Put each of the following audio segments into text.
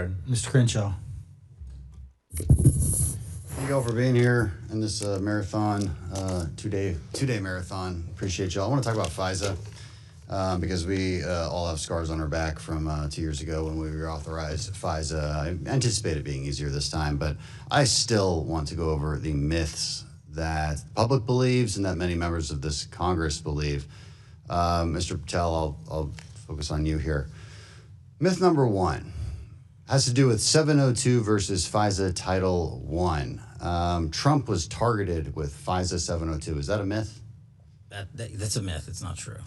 Mr. Crenshaw. Thank you all for being here in this marathon, two-day marathon. Appreciate y'all. I want to talk about FISA because we all have scars on our back from 2 years ago when we reauthorized FISA. I anticipate it being easier this time, but I still want to go over the myths that the public believes and that many members of this Congress believe. Mr. Patel, I'll focus on you here. Myth number one has to do with 702 versus FISA Title I. Trump was targeted with FISA 702. Is that a myth? That's a myth. It's not true.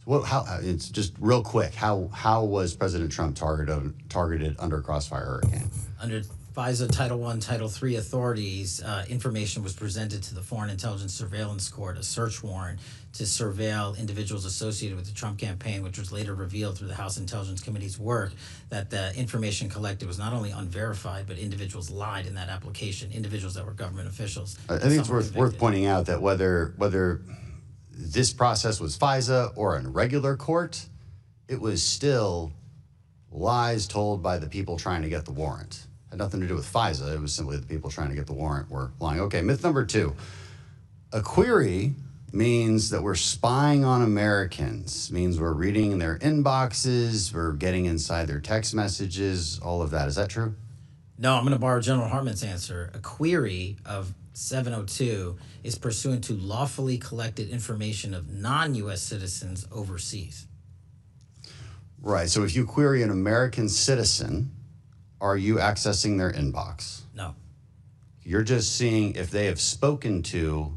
Well, it's just real quick. How was President Trump targeted under Crossfire Hurricane? Under FISA Title I, Title III authorities, information was presented to the Foreign Intelligence Surveillance Court, a search warrant to surveil individuals associated with the Trump campaign, which was later revealed through the House Intelligence Committee's work that the information collected was not only unverified, but individuals lied in that application, individuals that were government officials. I think it's worth pointing out that whether this process was FISA or in regular court, it was still lies told by the people trying to get the warrant. It had nothing to do with FISA. It was simply the people trying to get the warrant were lying. Okay, myth number two. A query means that we're spying on Americans, means we're reading their inboxes, we're getting inside their text messages, all of that. Is that true? No, I'm going to borrow General Hartman's answer. A query of 702 is pursuant to lawfully collected information of non-U.S. citizens overseas. Right, so if you query an American citizen, are you accessing their inbox? No. You're just seeing if they have spoken to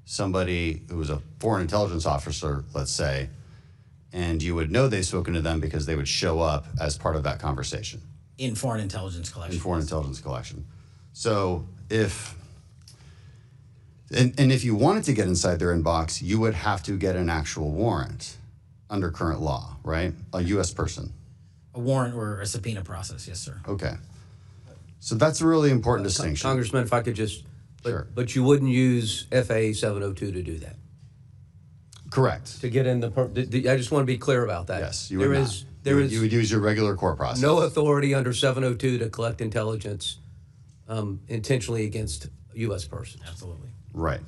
somebody who was a foreign intelligence officer, let's say, and you would know they've spoken to them because they would show up as part of that conversation. In foreign intelligence collection. In foreign intelligence collection. So if if you wanted to get inside their inbox, you would have to get an actual warrant under current law, right? A U.S. person. A warrant or a subpoena process, yes, sir. Okay. So that's a really important distinction. Congressman, if I could just, Sure. But you wouldn't use FA 702 to do that? Correct. To get in I just want to be clear about that. Yes, you would not. You would use your regular court process. No authority under 702 to collect intelligence intentionally against U.S. persons. Absolutely. Right.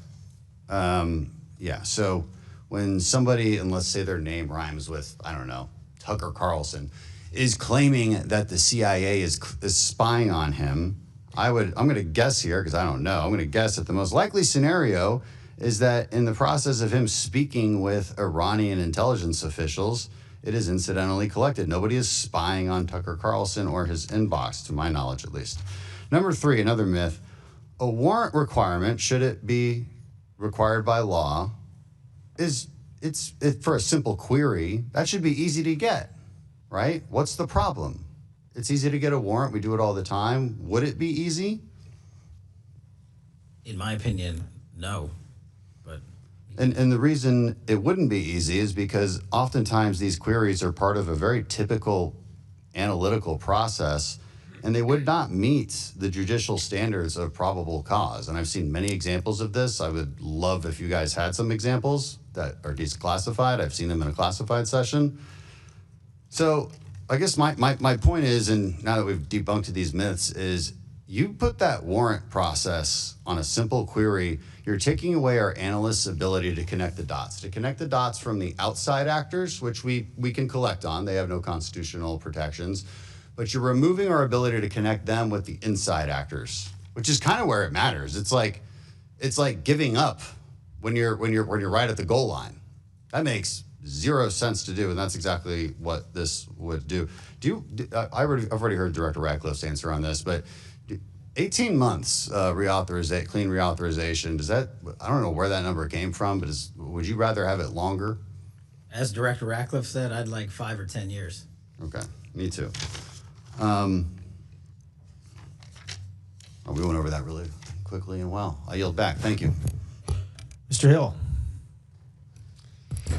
Yeah, so when somebody, and let's say their name rhymes with, I don't know, Tucker Carlson, is claiming that the CIA is spying on him, I'm going to guess here, because I don't know, I'm going to guess that the most likely scenario is that in the process of him speaking with Iranian intelligence officials, it is incidentally collected. Nobody is spying on Tucker Carlson or his inbox, to my knowledge at least. Number three, another myth, a warrant requirement, should it be required by law, it's for a simple query, that should be easy to get, right? What's the problem? It's easy to get a warrant. We do it all the time. Would it be easy? In my opinion, no. But And the reason it wouldn't be easy is because oftentimes these queries are part of a very typical analytical process, and they would not meet the judicial standards of probable cause. And I've seen many examples of this. I would love if you guys had some examples that are declassified. I've seen them in a classified session. So I guess my point is, and now that we've debunked these myths, is you put that warrant process on a simple query, you're taking away our analysts' ability to connect the dots from the outside actors, which we can collect on. They have no constitutional protections. But you're removing our ability to connect them with the inside actors, which is kind of where it matters. It's like giving up when you're right at the goal line. That makes zero sense to do, and that's exactly what this would do. I've already heard Director Ratcliffe's answer on this, but 18 months clean reauthorization, does that, I don't know where that number came from, but would you rather have it longer? as Director Ratcliffe said, I'd like 5 or 10 years. Okay, me too. We went over that really quickly and well. I yield back. Thank you. Mr. Hill.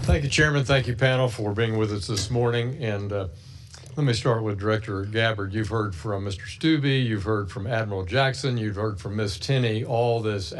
Thank you, Chairman. Thank you, panel, for being with us this morning. And let me start with Director Gabbard. You've heard from Mr. Stubbe. You've heard from Admiral Jackson. You've heard from Ms. Tenney. All this